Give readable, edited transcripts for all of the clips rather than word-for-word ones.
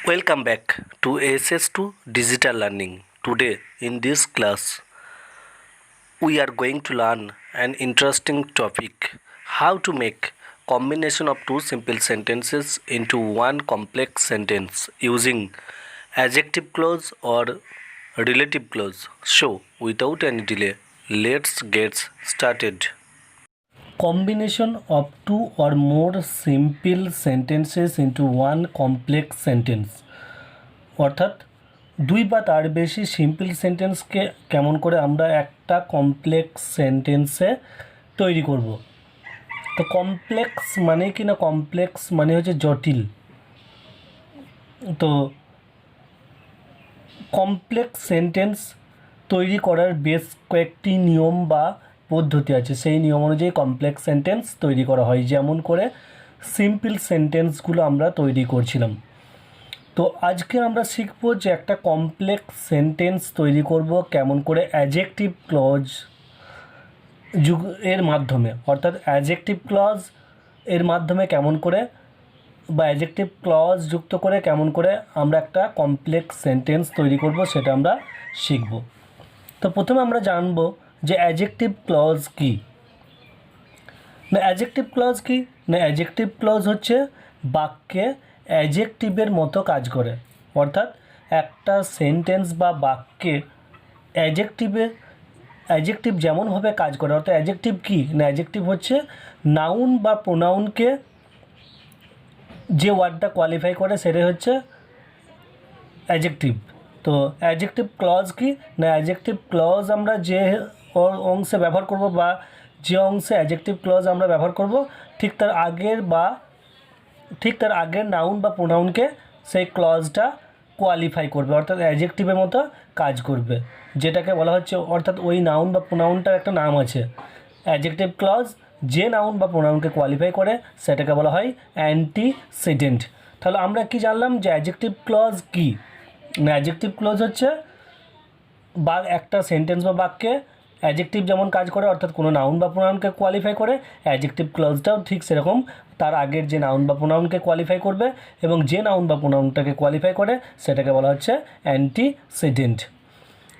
Welcome back to SS2 Digital Learning. Today in this class we are going to learn an interesting topic: how to make combination of two simple sentences into one complex sentence using adjective clause or relative clause. So without any delay, let's get started. Combination of two or more simple sentences into one complex sentence অর্থাৎ দুই বা তার বেশি simple সেন্টেন্সকে কেমন করে আমরা একটা complex সেন্টেন্সে তৈরি করব। তো কমপ্লেক্স মানে কি না, কমপ্লেক্স মানে হচ্ছে জটিল। তো কমপ্লেক্স সেন্টেন্স তৈরি করার বেশ কয়েকটি নিয়ম বা পদ্ধতি আছে, সেই নিয়ম অনুযায়ী কমপ্লেক্স সেন্টেন্স তৈরি করা হয়, যেমন করে সিম্পল সেন্টেন্সগুলো আমরা তৈরি করছিলাম। তো আজকে আমরা শিখব যে একটা কমপ্লেক্স সেন্টেন্স তৈরি করব কেমন করে অ্যাডজেক্টিভ ক্লজ এর মাধ্যমে, অর্থাৎ অ্যাডজেক্টিভ ক্লজ এর মাধ্যমে কেমন করে বা অ্যাডজেক্টিভ ক্লজ যুক্ত করে কেমন করে আমরা একটা কমপ্লেক্স সেন্টেন্স তৈরি করব, সেটা আমরা শিখব। তো প্রথমে আমরা জানব যে অ্যাডজেক্টিভ ক্লজ কী। না অ্যাডজেক্টিভ ক্লজ কী না, অ্যাডজেক্টিভ ক্লজ হচ্ছে বাক্যে অ্যাডজেক্টিভের মতো কাজ করে, অর্থাৎ একটা সেন্টেন্স বা বাক্যে অ্যাডজেক্টিভ যেমনভাবে কাজ করে। অর্থাৎ অ্যাডজেক্টিভ কী না, অ্যাডজেক্টিভ হচ্ছে নাউন বা প্রোনাউনকে যে ওয়ার্ডটা কোয়ালিফাই করে সেটাই হচ্ছে অ্যাডজেক্টিভ। তো অ্যাডজেক্টিভ ক্লজ কি না, অ্যাডজেক্টিভ ক্লজ আমরা যে অংশে ব্যবহার করব বা যে অংশে অ্যাডজেক্টিভ ক্লজ আমরা ব্যবহার করব ঠিক তার আগের নাউন বা প্রোনাউনকে সেই ক্লজটা কোয়ালিফাই করবে, অর্থাৎ অ্যাডজেক্টিভের মতো কাজ করবে, যেটাকে বলা হচ্ছে, অর্থাৎ ওই নাউন বা প্রোনাউনটার একটা নাম আছে অ্যাডজেক্টিভ ক্লজ। যে নাউন বা প্রোনাউনকে কোয়ালিফাই করে সেটাকে বলা হয় অ্যান্টিসিডেন্ট। তাহলে আমরা কি জানলাম যে অ্যাডজেক্টিভ ক্লজ কী না, অ্যাডজেক্টিভ ক্লজ হচ্ছে বা একটা সেন্টেন্স বা বাক্যে অ্যাডজেক্টিভ যেমন কাজ করে, অর্থাৎ কোনো নাউন বা প্রোনাউনকে কোয়ালিফাই করে, অ্যাডজেক্টিভ ক্লজটাও ঠিক সেরকম তার আগের যে নাউন বা প্রোনাউনকে কোয়ালিফাই করবে এবং যে নাউন বা প্রোনাউনটাকে কোয়ালিফাই করে সেটাকে বলা হচ্ছে অ্যান্টিসিডেন্ট।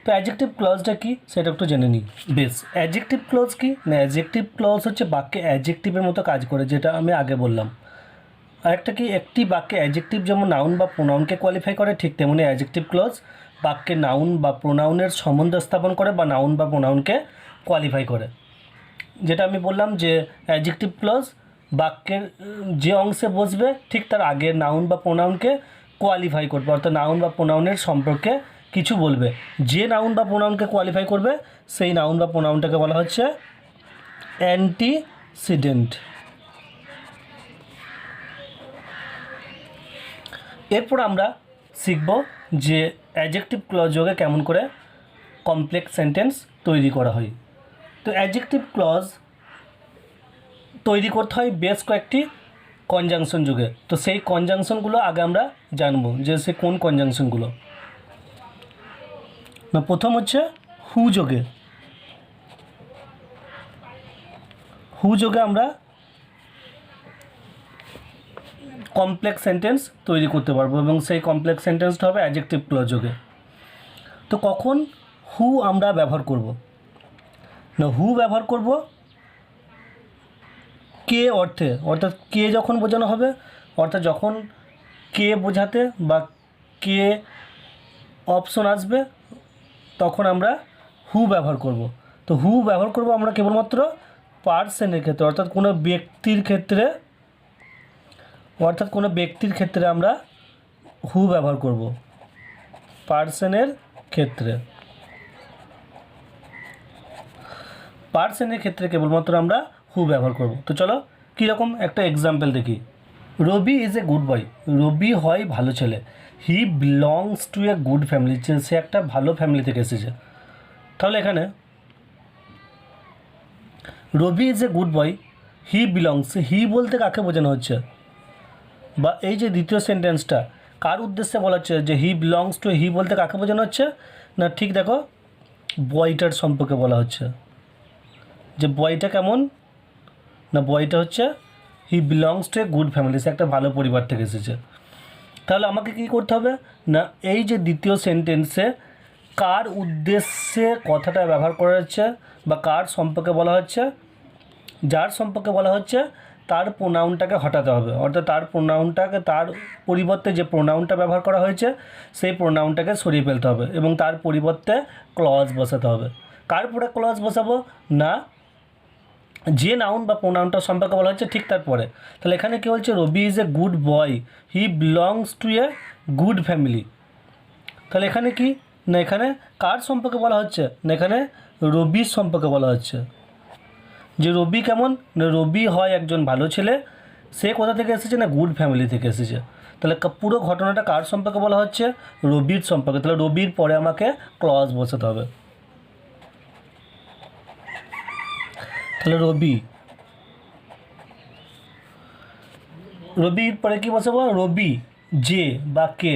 তো অ্যাডজেক্টিভ ক্লজটা কি সেটা একটু জেনে নিই। বেশ, অ্যাডজেক্টিভ ক্লজ কি না, অ্যাডজেক্টিভ ক্লজ হচ্ছে বাক্যে অ্যাডজেক্টিভের মতো কাজ করে, যেটা আমি আগে বললাম। আরেকটা কি, একটি বাক্যে অ্যাডজেক্টিভ যেমন নাউন বা প্রোনাউনকে কোয়ালিফাই করে ঠিক তেমনি অ্যাডজেক্টিভ ক্লজ বাক্যে নাউন বা প্রোনাউনের সম্বন্ধ স্থাপন করে বা নাউন বা প্রোনাউনকে কোয়ালিফাই করে। যেটা আমি বললাম যে অ্যাডজেক্টিভ ক্লজ বাক্যের যে অংশে বসবে ঠিক তার আগের নাউন বা প্রোনাউনকে কোয়ালিফাই করবে, অর্থাৎ নাউন বা প্রোনাউনের সম্পর্কে কিছু বলবে। যে নাউন বা প্রোনাউনকে কোয়ালিফাই করবে সেই নাউন বা প্রোনাউনটাকে বলা হচ্ছে অ্যান্টিসিডেন্ট। এরপর আমরা শিখব যে অ্যাডজেক্টিভ ক্লজ যোগে কেমন করে কমপ্লেক্স সেন্টেন্স তৈরি করা হয়। তো অ্যাডজেক্টিভ ক্লজ তৈরি করতে হয় বেশ কয়েকটি কনজাংশন যুগে। তো সেই কনজাংশনগুলো আগে আমরা জানব যে সে কোন কনজাংশনগুলো। না প্রথম হচ্ছে হু যোগে। হু যোগে আমরা কমপ্লেক্স সেন্টেন্স তৈরি করতে পারবো এবং সেই কমপ্লেক্স সেন্টেন্সটা হবে অ্যাডজেক্টিভ ক্লজ যোগে। তো কখন হু আমরা ব্যবহার করব না, হু ব্যবহার করব কে অর্থে, অর্থাৎ কে যখন বোঝানো হবে, অর্থাৎ যখন কে বোঝাতে বা কে অপশন আসবে তখন আমরা হু ব্যবহার করব। তো হু ব্যবহার করব আমরা কেবলমাত্র পার্সনের ক্ষেত্রে, অর্থাৎ কোনো ব্যক্তির ক্ষেত্রে আমরা হু ব্যবহার করব, পার্সনের ক্ষেত্রে কেবলমাত্র আমরা হু ব্যবহার করব। তো চলো কীরকম একটা এক্সাম্পল দেখি। রবি ইজ এ গুড বয়, রবি হয় ভালো ছেলে। He belongs to a good family, সে একটা ভালো ফ্যামিলি থেকে এসেছে। তাহলে এখানে Rabi is a good boy, he belongs, he বলতে কাকে বোঝানো হচ্ছে, বা এই যে দ্বিতীয় সেন্টেন্সটা কার উদ্দেশ্যে বলা হচ্ছে যে হি বিলংস টু, হি বলতে কাকে বোঝানো হচ্ছে না, ঠিক দেখো বয়টার সম্পর্কে বলা হচ্ছে। যে বয়টা কেমন না, বয়টা হচ্ছে he belongs to a good family, সে একটা ভালো পরিবার থেকে এসেছে। তাহলে আমাকে কি করতে হবে না, এই যে দ্বিতীয় সেন্টেন্সে কার উদ্দেশ্যে কথাটা ব্যবহার করা হচ্ছে বা কার সম্পর্কে বলা হচ্ছে, যার সম্পর্কে বলা হচ্ছে তার প্রোনাউনটাকে হটাতে হবে, অর্থাৎ তার প্রোনাউনটাকে, তার পরিবর্তে যে প্রোনাউনটা ব্যবহার করা হয়েছে সেই প্রোনাউনটাকে সরিয়ে ফেলতে হবে এবং তার পরিবর্তে ক্লজ বসাতে হবে। কার পরে ক্লজ বসাবো না, যে নাউন বা প্রোনাউনটা সম্পর্কে বলা হচ্ছে ঠিক তারপরে। তাহলে এখানে কী বলছে, Rabi is a good boy, he belongs to a good family. তাহলে এখানে কি না, এখানে কার সম্পর্কে বলা হচ্ছে না, এখানে রবির সম্পর্কে বলা হচ্ছে যে রবি কেমন না, রবি হয় একজন ভালো ছেলে, সে কোথা থেকে এসেছে না, গুড ফ্যামিলি থেকে এসেছে। তাহলে পুরো ঘটনাটা কার সম্পর্কে বলা হচ্ছে, রবির সম্পর্কে। তাহলে রবির পরে আমাকে ক্লজ বসাতে হবে। তাহলে রবির পরে কি বসাবো, রবি যে বা কে,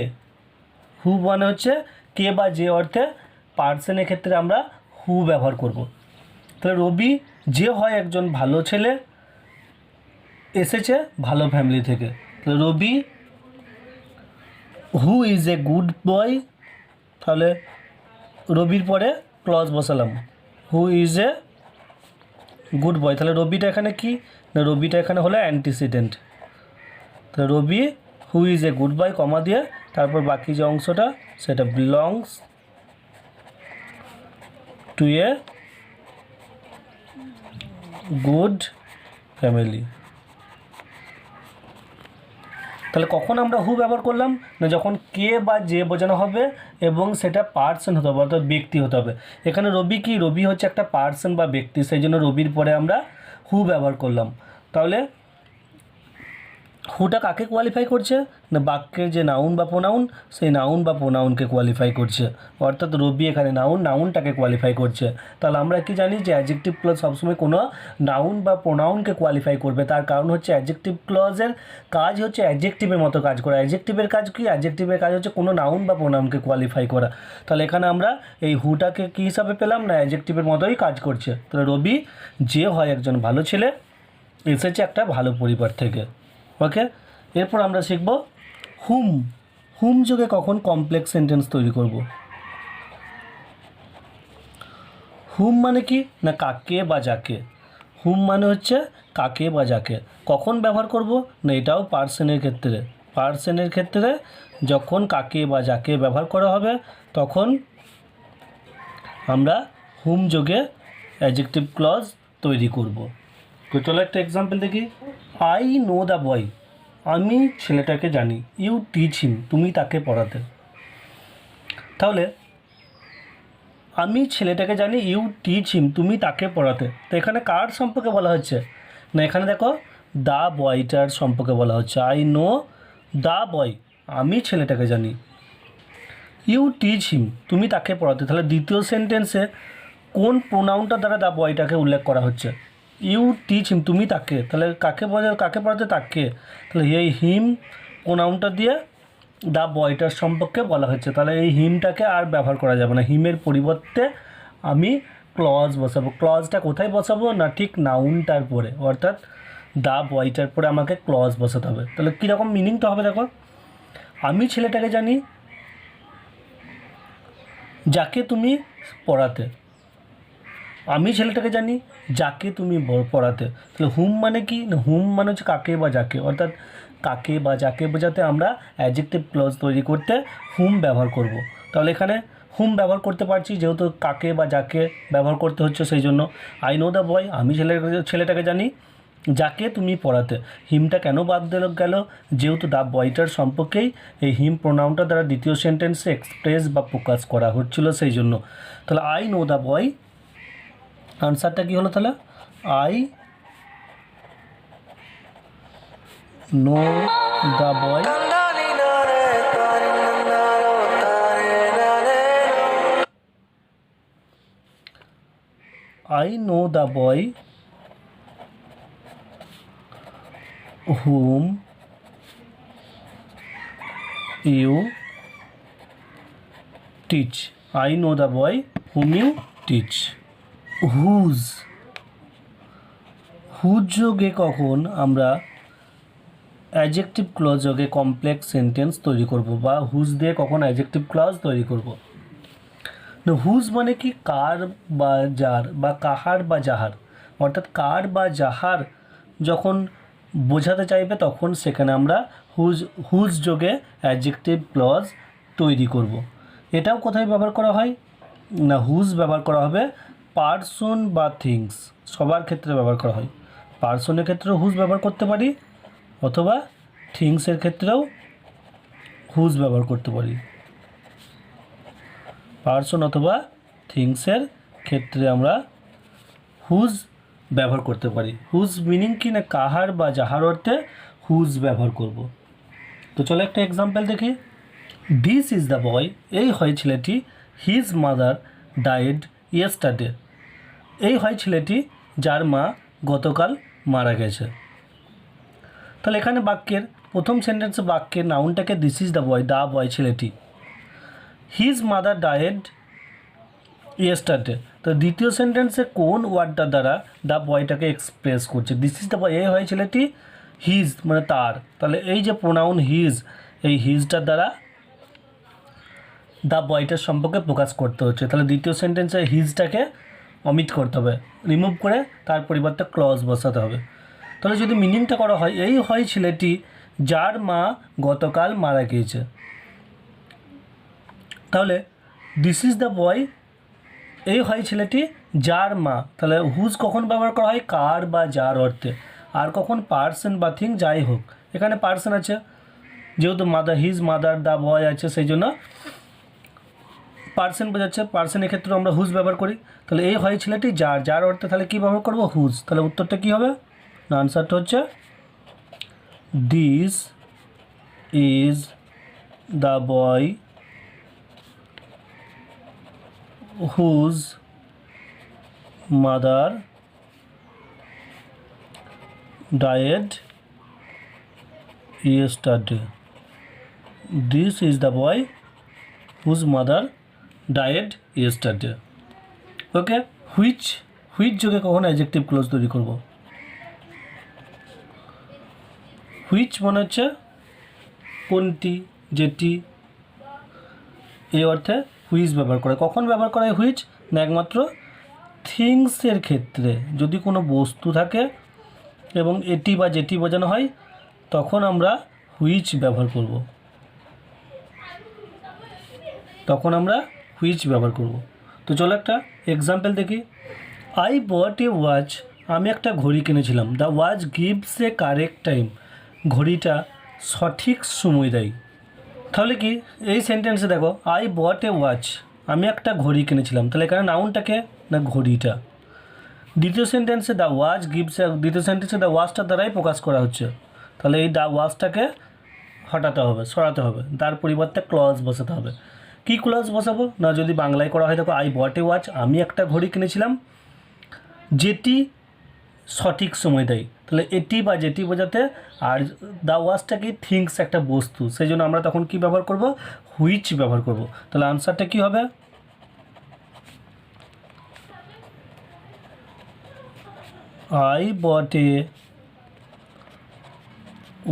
হু মানে হচ্ছে কে বা যে অর্থে পার্সনের ক্ষেত্রে আমরা হু ব্যবহার করব। তাহলে রবি যে হয় একজন ভালো ছেলে, এসেছে ভালো ফ্যামিলি থেকে। তাহলে রবি হু ইজ এ গুড বয়, তাহলে রবির পরে ক্লজ বসালাম, হু ইজ এ গুড বয়। তাহলে রবিটা এখানে কি না, রবিটা এখানে হলো অ্যান্টিসিডেন্ট। তাহলে রবি হু ইজ এ গুড বয় কমা দিয়ে তারপর বাকি যে অংশটা সেটা belongs to a good family. তাহলে কখন আমরা হু ব্যবহার করলাম না, যখন কে বা যে বোঝানো হবে এবং সেটা পার্সন হতে হবে, অর্থাৎ ব্যক্তি হতে হবে। এখানে রবি কি, রবি হচ্ছে একটা পার্সন বা ব্যক্তি, সেই জন্য রবির পরে আমরা হু ব্যবহার করলাম। তাহলে হুটা কাকে কোয়ালিফাই করছে না, বাক্যের যে নাউন বা প্রোনাউন সেই নাউন বা প্রোনাউনকে কোয়ালিফাই করছে, অর্থাৎ রবি এখানে নাউনটাকে কোয়ালিফাই করছে। তাহলে আমরা কি জানি যে অ্যাডজেক্টিভ ক্লজ সবসময় কোনো নাউন বা প্রোনাউনকে কোয়ালিফাই করবে, তার কারণ হচ্ছে অ্যাডজেক্টিভ ক্লজের কাজ হচ্ছে অ্যাডজেক্টিভের মতো কাজ করা। অ্যাডজেক্টিভের কাজ কি, অ্যাডজেক্টিভের কাজ হচ্ছে কোনো নাউন বা প্রোনাউনকে কোয়ালিফাই করা। তাহলে এখানে আমরা এই হুটাকে কী হিসাবে পেলাম না, অ্যাডজেক্টিভের মতোই কাজ করছে। তাহলে রবি যে হয় একজন ভালো ছেলে, এসেছে একটা ভালো পরিবার থেকে। ওকে, এরপর আমরা শিখব হুম যোগে কখন কমপ্লেক্স সেন্টেন্স তৈরি করব। হুম মানে কি না, কাকে বা যাকে। হুম মানে হচ্ছে কাকে বা যাকে। কখন ব্যবহার করব না, এটাও পার্সনের ক্ষেত্রে যখন কাকে বা যাকে ব্যবহার করা হবে তখন আমরা হুম যোগে অ্যাডজেক্টিভ ক্লজ তৈরি করব। তো চলো একটা এক্সাম্পল দেখি। আই নো দ্য বয়, আমি ছেলেটাকে জানি। ইউ টিচ হিম, তুমি তাকে পড়াতে। তাহলে আমি ছেলেটাকে জানি, ইউ টিচ হিম, তুমি তাকে পড়াতে। তো এখানে কার সম্পর্কে বলা হচ্ছে না, এখানে দেখো দ্য বয়টার সম্পর্কে বলা হচ্ছে। আই নো দ্য বয়, আমি ছেলেটাকে জানি। ইউ টিচ হিম, তুমি তাকে পড়াতে। তাহলে দ্বিতীয় সেন্টেন্সে কোন প্রোনাউনটা দ্বারা দ্য বয়টাকে উল্লেখ করা হচ্ছে, ইউ টিচ হিম, তুমি তাকে। তাহলে কাকে পড়াতে, তাকে। তাহলে এই হিম প্রোনাউনটা দিয়ে দ্য বয়টার সম্পর্কে বলা হচ্ছে। তাহলে এই হিমটাকে আর ব্যবহার করা যাবে না, হিমের পরিবর্তে আমি ক্লজ বসাবো। ক্লজটা কোথায় বসাবো না, ঠিক নাউনটার পরে, অর্থাৎ দ্য বয়টার পরে আমাকে ক্লজ বসাতে হবে। তাহলে কীরকম মিনিংটা হবে দেখো, আমি ছেলেটাকে জানি যাকে তুমি পড়াতে। আমি ছেলেটাকে জানি যাকে তুমি পড়াতে। তাহলে হুম মানে কি না, হুম মানে হচ্ছে কাকে বা যাকে, অর্থাৎ কাকে বা যাকে বোঝাতে আমরা অ্যাডজেক্টিভ ক্লজ তৈরি করতে হুম ব্যবহার করব। তাহলে এখানে হুম ব্যবহার করতে পারছি যেহেতু কাকে বা যাকে ব্যবহার করতে হচ্ছে, সেই জন্য আই নো দ্য বয়, আমি ছেলেটাকে জানি যাকে তুমি পড়াতে। হিমটা কেন বাদ গেল, যেহেতু দ্য বয়টার সম্পর্কেই এই হিম প্রোনাউনটা দ্বারা দ্বিতীয় সেন্টেন্সে এক্সপ্রেস বা প্রকাশ করা হচ্ছিল, সেই জন্য। তাহলে আই নো দ্য বয়, আনসারটা কী হলো তাহলে, I know the boy whom you teach. I know the boy whom you teach. whose যোগে কখন আমরা অ্যাডজেক্টিভ ক্লজ যোগে কমপ্লেক্স সেন্টেন্স তৈরি করব বা হুজ দিয়ে কখন অ্যাডজেক্টিভ ক্লজ তৈরি করব। হুজ মানে কি কার বা যার বা কাহার বা যাহার, অর্থাৎ কার বা যাহার যখন বোঝাতে চাইবে তখন সেখানে আমরা হুজ যোগে অ্যাডজেক্টিভ ক্লজ তৈরি করব। এটাও কোথায় ব্যবহার করা হয় না, হুজ ব্যবহার করা হবে পার্সন বা থিংস, সবার ক্ষেত্রে ব্যবহার করা হয়। পার্সনের ক্ষেত্রেও হুজ ব্যবহার করতে পারি অথবা থিংসের ক্ষেত্রেও হুজ ব্যবহার করতে পারি। পার্সন অথবা থিংসের ক্ষেত্রে আমরা হুজ ব্যবহার করতে পারি। হুজ মিনিং কি না কাহার বা যাহার অর্থে হুজ ব্যবহার করব। তো চলো একটা এক্সাম্পল দেখি। দিস ইজ দ্য বয়, এই হয় ছেলেটি, হিজ মাদার ডায়েড ইয়েস্টারডে, এই হয় ছেলেটি যার মা গতকাল মারা গেছে। তাহলে এখানে বাক্যের প্রথম সেন্টেন্সে বাক্যের নাউনটাকে this is the boy, the boy ছেলেটি, হিজ মাদার ডায়েড ইয়েস্টারডে। তো দ্বিতীয় সেন্টেন্সে কোন ওয়ার্ডটার দ্বারা দ্য বয়টাকে এক্সপ্রেস করছে, দিস ইজ দ্য বয়, এই হয় ছেলেটি, হিজ মানে তার, তাহলে এই যে প্রোনাউন হিজ, এই হিজটার দ্বারা দ্য বয়টার সম্পর্কে প্রকাশ করতে হচ্ছে। তাহলে দ্বিতীয় সেন্টেন্সে হিজটাকে অমিট করতে হবে, রিমুভ করে তার পরিবর্তে ক্লজ বসাতে হবে। তাহলে যদি মিনিংটা করা হয়, এই হয় ছেলেটি যার মা গতকাল মারা গিয়েছে, তাহলে দিস ইজ দ্য বয়, এই হয় ছেলেটি যার মা, তাহলে হুজ কখন ব্যবহার করা হয় কার বা যার অর্থে, আর কখন পার্সন বা থিং যাই হোক। এখানে পার্সন আছে যেহেতু mother, his mother, the boy আছে, সেই জন্য পার্সন বোঝাচ্ছে, পার্সনের ক্ষেত্রে আমরা হুজ ব্যবহার করি। তাহলে এই হয় ছেলেটি যার, যার অর্থে তাহলে কী ব্যবহার করবো হুজ। তাহলে উত্তরটা কী হবে না, আনসারটা হচ্ছে this is the boy whose mother died yesterday. This is the boy whose mother died yesterday. Okay, which যোগে কখন অ্যাডজেক্টিভ ক্লোজ তৈরি করব। হুইচ মনে হচ্ছে কোনটি, যেটি, এই অর্থে হুইচ ব্যবহার করে। কখন ব্যবহার করা হয় হুইচ না, একমাত্র থিংসের ক্ষেত্রে, যদি কোনো বস্তু থাকে এবং এটি বা যেটি বোঝানো হয় তখন আমরা হুইচ ব্যবহার করব, তখন আমরা হুইচ ব্যবহার করব। তো চলো একটা এক্সাম্পল দেখি। আই বট এ ওয়াচ, আমি একটা ঘড়ি কিনেছিলাম। The watch gives a correct time, ঘড়িটা সঠিক সময় দেয়। তাহলে কি এই সেন্টেন্সে দেখো, আই বট এ ওয়াচ, আমি একটা ঘড়ি কিনেছিলাম, তাহলে এখানে নাউনটাকে না ঘড়িটা। দ্বিতীয় সেন্টেন্সে দ্য ওয়াচ গিভস, দ্বিতীয় সেন্টেন্সে দ্য ওয়াচটার দ্বারাই প্রকাশ করা হচ্ছে, তাহলে এই দ্য ওয়াচটাকে হটাতে হবে, সরাতে হবে, তার পরিবর্তে ক্লজ বসাতে হবে। কী ক্লজ বসাবো না, যদি বাংলায় করা হয় দেখো, আই বট এ ওয়াচ, আমি একটা ঘড়ি কিনেছিলাম যেটি সঠিক সময় দেয়, তাহলে এটি বা যেটি বোঝাতে, আর দ্য ওয়াচটা কি থিংস, একটা বস্তু, সেই জন্য আমরা তখন কি ব্যবহার করব হুইচ ব্যবহার করব। তাহলে আনসারটা কি হবে, I bought A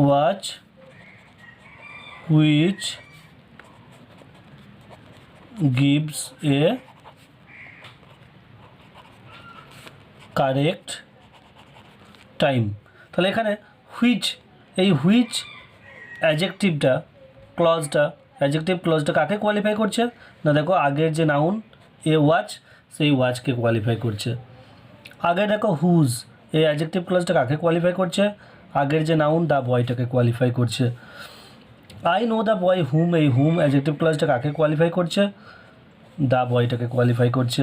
watch which gives a correct time। তাহলে এখানে হুইচ, এই হুইচ অ্যাডজেক্টিভটা ক্লজটা, অ্যাডজেক্টিভ ক্লজটা কাকে কোয়ালিফাই করছে না, দেখো আগের যে নাউন এ ওয়াচ, সেই ওয়াচকে কোয়ালিফাই করছে। আগে দেখো হুজ, এই অ্যাডজেক্টিভ ক্লজটা কাকে কোয়ালিফাই করছে, আগের যে নাউন দ্য বয়টাকে কোয়ালিফাই করছে। আই নো দ্য বয় হুম, এই হুম অ্যাডজেক্টিভ ক্লজটা কাকে কোয়ালিফাই করছে, দ্য বয়টাকে কোয়ালিফাই করছে।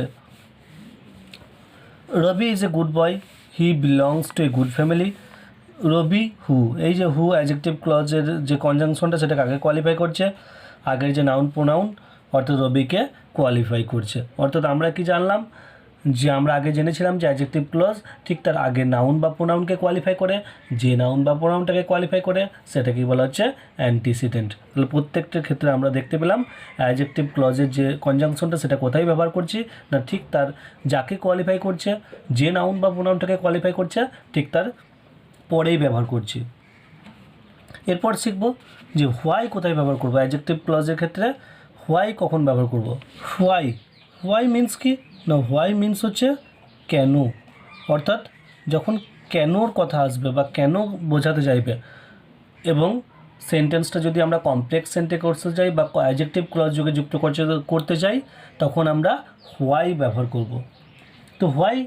Rabi is a good boy, he belongs to a good family, Rabi who, এই যে হু অ্যাডজেক্টিভ ক্লজের যে কনজাংশনটা সেটা কাকে কোয়ালিফাই করছে, আগের যে নাউন প্রোনাউন অর্থাৎ রবিকে কোয়ালিফাই করছে। অর্থাৎ আমরা কি জানলাম যে আমরা আগে জেনেছিলাম যে অ্যাডজেক্টিভ ক্লজ ঠিক তার আগে নাউন বা প্রোনাউনকে কোয়ালিফাই করে, যে নাউন বা প্রোনাউনটাকে কোয়ালিফাই করে সেটাকেই বলা হচ্ছে অ্যান্টিসিডেন্ট। তাহলে প্রত্যেকটার ক্ষেত্রে আমরা দেখতে পেলাম অ্যাডজেক্টিভ ক্লজের যে কনজাংশনটা সেটা কোথায় ব্যবহার করছি না, ঠিক তার যাকে কোয়ালিফাই করছে, যে নাউন বা প্রোনাউনটাকে কোয়ালিফাই করছে ঠিক তার পরেই ব্যবহার করছি। এরপর শিখব যে হোয়াই কোথায় ব্যবহার করব। অ্যাডজেক্টিভ ক্লজের ক্ষেত্রে হোয়াই কখন ব্যবহার করব। হোয়াই, হোয়াই মিন্স কি না, হোয়াই মিন্স হচ্ছে কেন, অর্থাৎ যখন কেনর কথা আসবে বা কেন বোঝাতে চাইবে এবং সেন্টেন্সটা যদি আমরা কমপ্লেক্স সেন্টেন্স করতে চাই বা অ্যাডজেক্টিভ ক্লজ যুগে যুক্ত করতে চাই তখন আমরা হোয়াই ব্যবহার করব। তো হোয়াই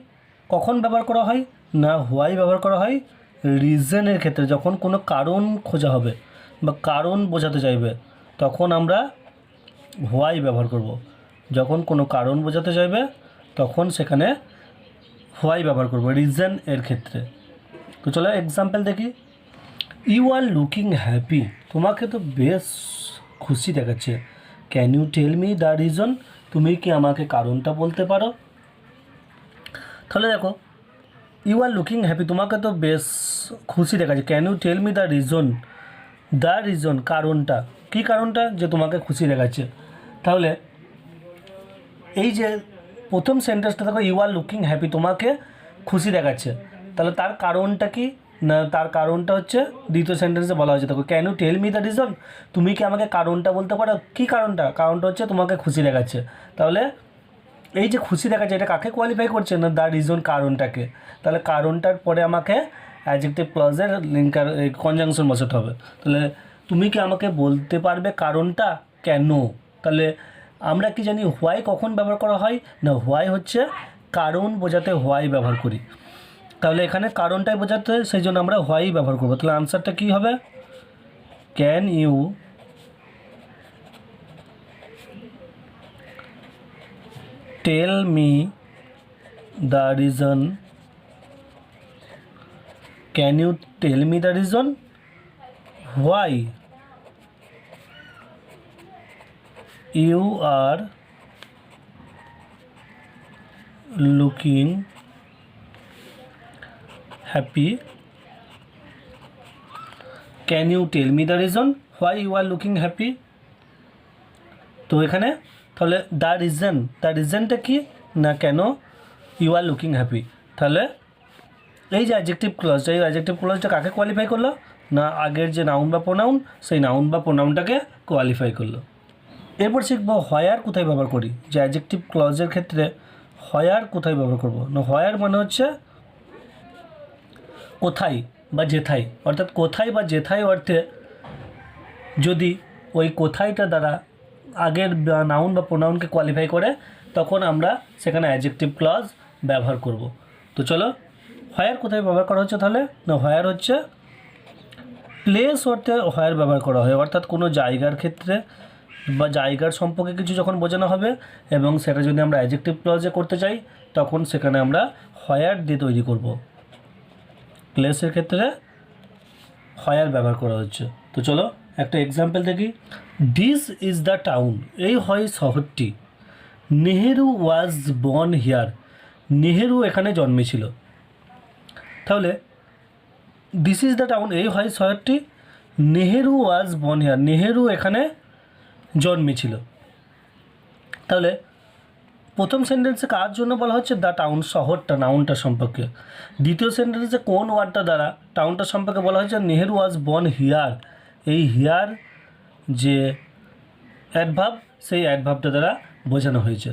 কখন ব্যবহার করা হয় না, হোয়াই ব্যবহার করা হয় রিজনের ক্ষেত্রে, যখন কোনো কারণ খোঁজা হবে বা কারণ বোঝাতে চাইবে তখন আমরা হোয়াই ব্যবহার করব। যখন কোনো কারণ বোঝাতে চাইবে তখন সেখানে হোয়াই ব্যবহার করব রিজন এর ক্ষেত্রে। তো চলো এক্সাম্পল দেখি। ইউ আর লুকিং হ্যাপি, তোমাকে তো বেশ খুশি দেখাচ্ছে। Can you tell me the reason, তুমি কি আমাকে কারণটা বলতে পারো। তাহলে দেখো ইউ আর লুকিং হ্যাপি, তোমাকে তো বেশ খুশি দেখাচ্ছে। Can you tell me the reason, কারণটা, কী কারণটা যে তোমাকে খুশি দেখাচ্ছে। তাহলে এই যে প্রথম সেন্টেন্সটা দেখো, ইউ আর লুকিং হ্যাপি, তোমাকে খুশি দেখাচ্ছে, তাহলে তার কারণটা কি না, তার কারণটা হচ্ছে দ্বিতীয় সেন্টেন্সে বলা হয়েছে। দেখো can you tell me the reason, তুমি কি আমাকে কারণটা বলতে পারো। কী কারণটা, কারণটা হচ্ছে তোমাকে খুশি দেখাচ্ছে। তাহলে এই যে খুশি দেখাচ্ছে এটা কাকে কোয়ালিফাই করছে না, দ্য রিজন, কারণটাকে। তাহলে কারণটার পরে আমাকে অ্যাডজেক্টিভ ক্লজের লিঙ্কার কনজাংশন বসাতে হবে। তাহলে তুমি কি আমাকে বলতে পারবে কারণটা কেন। তাহলে আমরা কি জানি হোয়াই কখন ব্যবহার করা হয় না, হোয়াই হচ্ছে কারণ বোঝাতে হোয়াই ব্যবহার করি। তাহলে এখানে কারণটাই বোঝাতে সেই জন্য আমরা হোয়াই ব্যবহার করবো। তাহলে আনসারটা কী হবে, can you tell me the reason, can you tell me the reason why you are looking happy, can you tell me the reason why you are looking happy. তো এখানে তাহলে দ্য রিজনটা কি না, কেন ইউ আর লুকিং হ্যাপি। তাহলে এই যে adjective ক্লজটা, এই অ্যাডজেক্টিভ ক্লজটা কাকে কোয়ালিফাই করলো না, আগের যে নাউন বা প্রোনাউন সেই নাউন বা প্রোনাউনটাকে কোয়ালিফাই করলো। এরপর শিখবো হোয়ার কোথায় ব্যবহার করি। যে অ্যাডজেক্টিভ ক্লজের ক্ষেত্রে হোয়ার কোথায় ব্যবহার করব না, হোয়ার মানে হচ্ছে কোথায় বা যেথায়, অর্থাৎ কোথায় বা যেথায় অর্থে যদি ওই কোথায়টা দ্বারা আগের নাউন বা প্রোনাউনকে কোয়ালিফাই করে তখন আমরা সেখানে অ্যাডজেক্টিভ ক্লজ ব্যবহার করব। তো চলো হোয়ার কোথায় ব্যবহার করা হচ্ছে। তাহলে না, হোয়ার হচ্ছে প্লেস অর্থে হোয়ার ব্যবহার করা হয়, অর্থাৎ কোনো জায়গার ক্ষেত্রে বা জায়গার সম্পর্কে কিছু যখন বোঝানো হবে এবং সেটা যদি আমরা অ্যাডজেক্টিভ ক্লজে করতে চাই তখন সেখানে আমরা হোয়ার দিয়ে তৈরি করব। প্লেসের ক্ষেত্রে হোয়ার ব্যবহার করা হচ্ছে। তো চলো একটা এক্সাম্পল দেখি। দিস ইজ দ্য টাউন, এই হয় শহরটি। Nehru was born here, Nehru এখানে জন্মেছিল। তাহলে দিস ইজ দ্য টাউন, এই হয় শহরটি। Nehru was born here, Nehru এখানে জন্মেছিল। তাহলে প্রথম সেন্টেন্সে কার জন্য বলা হচ্ছে দ্য টাউন, শহরটা, নাউনটা সম্পর্কে। দ্বিতীয় সেন্টেন্সে কোন ওয়ার্ডটা দ্বারা টাউনটা সম্পর্কে বলা হয়েছে, নেহেরু ওয়াজ বর্ন হিয়ার। এই হিয়ার যে অ্যাডভার্ব সেই অ্যাডভার্বটা দ্বারা বোঝানো হয়েছে।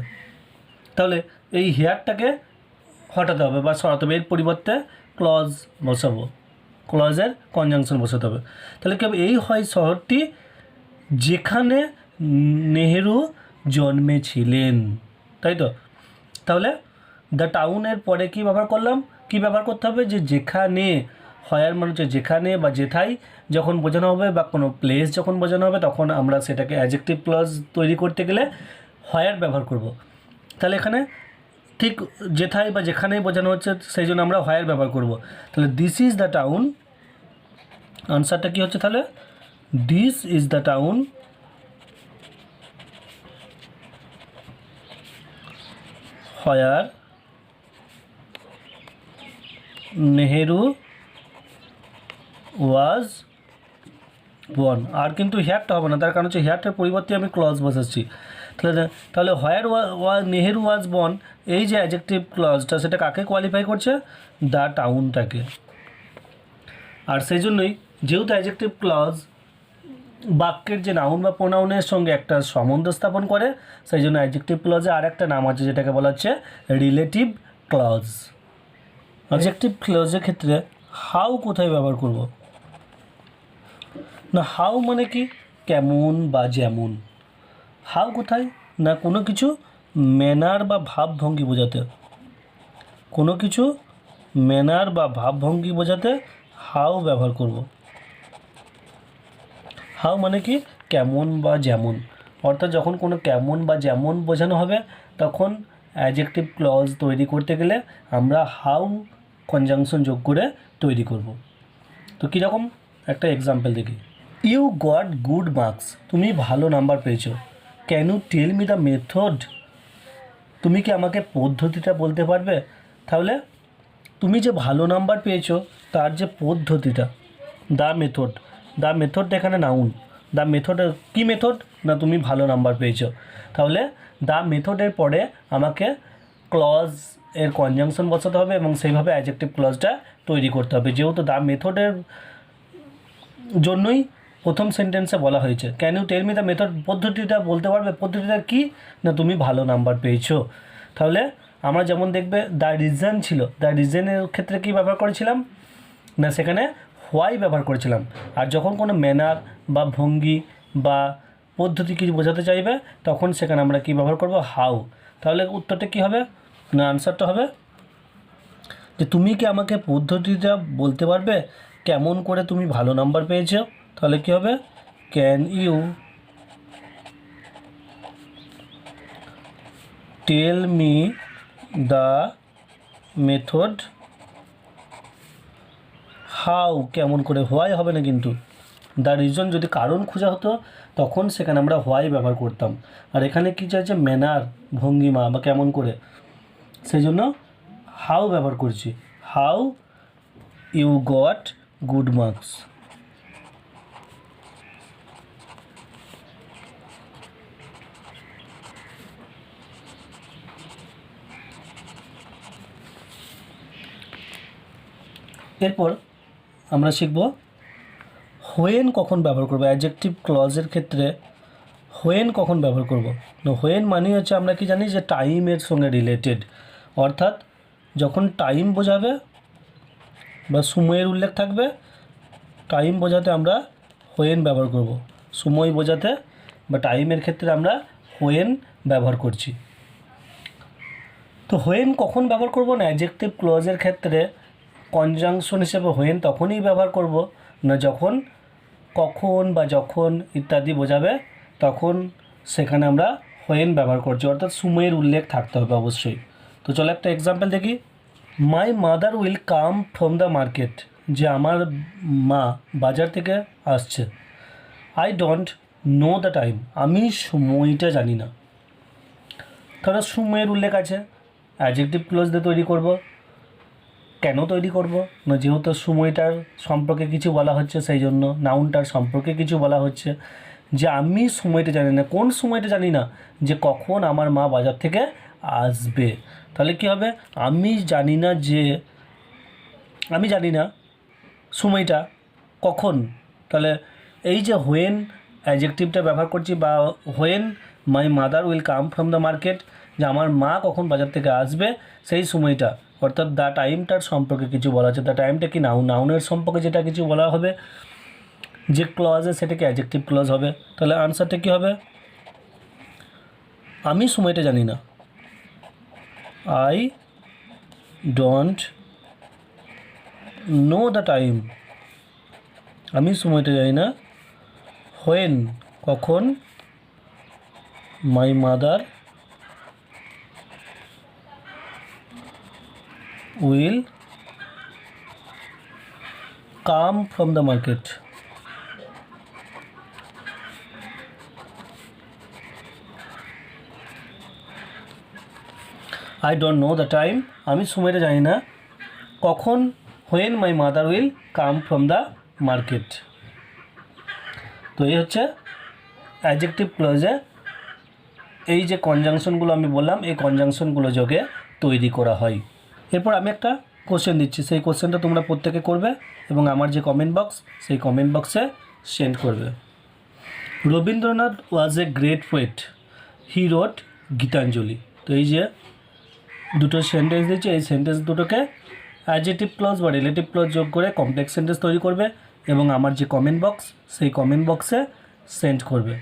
তাহলে এই হিয়ারটাকে হটাতে হবে বা সরাতে হবে, এর পরিবর্তে ক্লজ বসাবো, ক্লজের কনজাংশন বসাতে হবে। তাহলে কি হবে, এই হয় শহরটি যেখানে নেহেরু জন্মেছিলেন, তাই তো। তাহলে দ্য টাউনের পরে কি ব্যবহার করলাম, কি ব্যবহার করতে হবে, যে যেখানে, হয়ার মানে হচ্ছে যেখানে বা যেথায় যখন বোঝানো হবে বা কোনো প্লেস যখন বোঝানো হবে তখন আমরা সেটাকে অ্যাডজেক্টিভ ক্লজ তৈরি করতে গেলে হয়ার ব্যবহার করব। তাহলে এখানে ঠিক যেথায় বা যেখানেই বোঝানো হচ্ছে সেই জন্য আমরা হয়ার ব্যবহার করব। তাহলে দিস ইজ দ্য টাউন, আনসারটা কী হচ্ছে তাহলে, this is the town where Nehru was born. আর কিন্তু হেয়ারটা হবে না, তার কারণ হচ্ছে হেয়ারটার পরিবর্তে আমি ক্লজ বসাচ্ছি। তাহলে হোয়ার নেহেরু ওয়াজ বর্ন, এই যে অ্যাডজেক্টিভ ক্লজটা সেটা কাকে কোয়ালিফাই করছে, দ্য টাউনটাকে। আর সেই জন্যই যেহেতু অ্যাডজেক্টিভ ক্লজ বাক্যের যে নাউন বা প্রোনাউনের সঙ্গে একটা সম্বন্ধ স্থাপন করে, সেই জন্য অ্যাডজেক্টিভ ক্লজে আর একটা নাম আছে যেটাকে বলা হচ্ছে রিলেটিভ ক্লজ। অ্যাডজেক্টিভ ক্লজের ক্ষেত্রে হাউ কোথায় ব্যবহার করব না, হাউ মানে কি কেমন বা যেমন। হাউ কোথায় না কোনো কিছু ম্যানার বা ভাবভঙ্গি বোঝাতে, কোনো কিছু ম্যানার বা ভাবভঙ্গি বোঝাতে হাউ ব্যবহার করব। হাউ মানে কি কেমন বা যেমন, অর্থাৎ যখন কোনো কেমন বা যেমন বোঝানো হবে তখন অ্যাডজেক্টিভ ক্লজ তৈরি করতে গেলে আমরা হাউ কনজাংশন যোগ করে তৈরি করব। তো কীরকম একটা এক্সাম্পল দেখি। ইউ গট গুড মার্কস, তুমি ভালো নাম্বার পেয়েছো। Can you tell me the method, তুমি কি আমাকে পদ্ধতিটা বলতে পারবে। তাহলে তুমি যে ভালো নাম্বার পেয়েছো তার যে পদ্ধতিটা, দ্য মেথড, দ্য মেথড এখানে নাউন। দ্য মেথড কী মেথড না তুমি ভালো নাম্বার পেয়েছো, তাহলে দ্য মেথডের পরে আমাকে ক্লজ এর কনজাংশন বসাতে হবে এবং সেইভাবে অ্যাডজেক্টিভ ক্লজটা তৈরি করতে হবে। যেহেতু দ্য মেথডের জন্যই প্রথম সেন্টেন্সে বলা হয়েছে can you tell me the method, পদ্ধতিটা বলতে পারবে। পদ্ধতিটা কি না তুমি ভালো নাম্বার পেয়েছো। তাহলে আমরা যেমন দেখবে দ্য রিজন ছিল, দ্য রিজনের ক্ষেত্রে কি ব্যবহার করেছিলাম না সেখানে হোয়াই ব্যবহার করেছিলাম। আর যখন কোনো ম্যানার বা ভঙ্গি বা পদ্ধতি কিছু বোঝাতে চাইবে তখন সেখানে আমরা কি ব্যবহার করব, হাউ। তাহলে উত্তরটা কি হবে না আনসারটা হবে যে তুমি কি আমাকে পদ্ধতিটা বলতে পারবে কেমন করে তুমি ভালো নাম্বার পেয়েছো। তাহলে কি হবে can you tell me the method how, কেমন করে, হোয়াই হবে না কিন্তু। দ্য রিজন যদি কারণ খোঁজা হতো তখন সেখানে আমরা হোয়াই ব্যবহার করতাম। আর এখানে কী চাইছে ম্যানার, ভঙ্গিমা বা কেমন করে, সেই জন্য হাউ ব্যবহার করছি। How you got good marks. এরপর আমরা শিখব হোয়েন কখন ব্যবহার করব। অ্যাডজেক্টিভ ক্লজের ক্ষেত্রে হোয়েন কখন ব্যবহার করব না, হোয়েন মানে হচ্ছে আমরা কি জানি যে টাইমের সঙ্গে রিলেটেড, অর্থাৎ যখন টাইম বোঝাবে বা সময়ের উল্লেখ থাকবে, টাইম বোঝাতে আমরা হোয়েন ব্যবহার করব। সময় বোঝাতে বা টাইমের ক্ষেত্রে আমরা হোয়েন ব্যবহার করছি। তো হোয়েন কখন ব্যবহার করব না, অ্যাডজেক্টিভ ক্লজের ক্ষেত্রে কনজাংশন হিসেবে হোয়েন তখনই ব্যবহার করব না যখন কখন বা যখন ইত্যাদি বোঝাবে তখন সেখানে আমরা হোয়েন ব্যবহার করছি, অর্থাৎ সময়ের উল্লেখ থাকতে হবে অবশ্যই। তো চলো একটা এক্সাম্পল দেখি। My mother will come from the market, যে আমার মা বাজার থেকে আসছে। I don't know the time, আমি সময়টা জানি না। তাহলে সময়ের উল্লেখ আছে, অ্যাডজেক্টিভ ক্লজ দিয়ে তৈরি করব। কেন তৈরি করব না, যেহেতু সময়টার সম্পর্কে কিছু বলা হচ্ছে সেই জন্য নাউনটার সম্পর্কে কিছু বলা হচ্ছে যে আমি সময়টা জানি না। কোন সময়টা জানি না, যে কখন আমার মা বাজার থেকে আসবে। তাহলে কি হবে, আমি জানি না যে, আমি জানি না সময়টা কখন। তাহলে এই যে হোয়েন অ্যাডজেক্টিভটা ব্যবহার করছি, বা when my mother will come from the market, যে আমার মা কখন বাজার থেকে আসবে সেই সময়টা, অর্থাৎ দ্য টাইমটার সম্পর্কে কিছু বলা আছে। দ্য টাইমটা কি নাউন, নাউনের সম্পর্কে যেটা কিছু বলা হবে যে ক্লজে সেটাকে অ্যাডজেক্টিভ ক্লজ হবে। তাহলে আনসারটা কী হবে, আমি সময়টা জানি না, I don't know the time, আমি সময়টা জানি না। হোয়েন কখন, my mother will come from the market. I don't know the time, আমি সময়টা জানি না কখন, when my mother will come from the market. তো এই হচ্ছে অ্যাডজেক্টিভ ক্লজে এই যে কনজাংশনগুলো আমি বললাম, এই কনজাংশনগুলো যোগে তৈরি করা হয়। এরপর আমি একটা কোশ্চেন দিচ্ছি, সেই কোশ্চেনটা তোমরা প্রত্যেকে করবে এবং আমার যে কমেন্ট বক্স সেই কমেন্ট বক্সে সেন্ড করবে। রবীন্দ্রনাথ ওয়াজ এ গ্রেট পোয়েট, হি রোট গীতাঞ্জলি। তো এই যে দুটো সেন্টেন্স দিচ্ছি, এই সেন্টেন্স দুটোকে অ্যাডজেক্টিভ ক্লজ বা রিলেটিভ ক্লজ যোগ করে কমপ্লেক্স সেন্টেন্স তৈরি করবে এবং আমার যে কমেন্ট বক্স সেই কমেন্ট বক্সে সেন্ড করবে।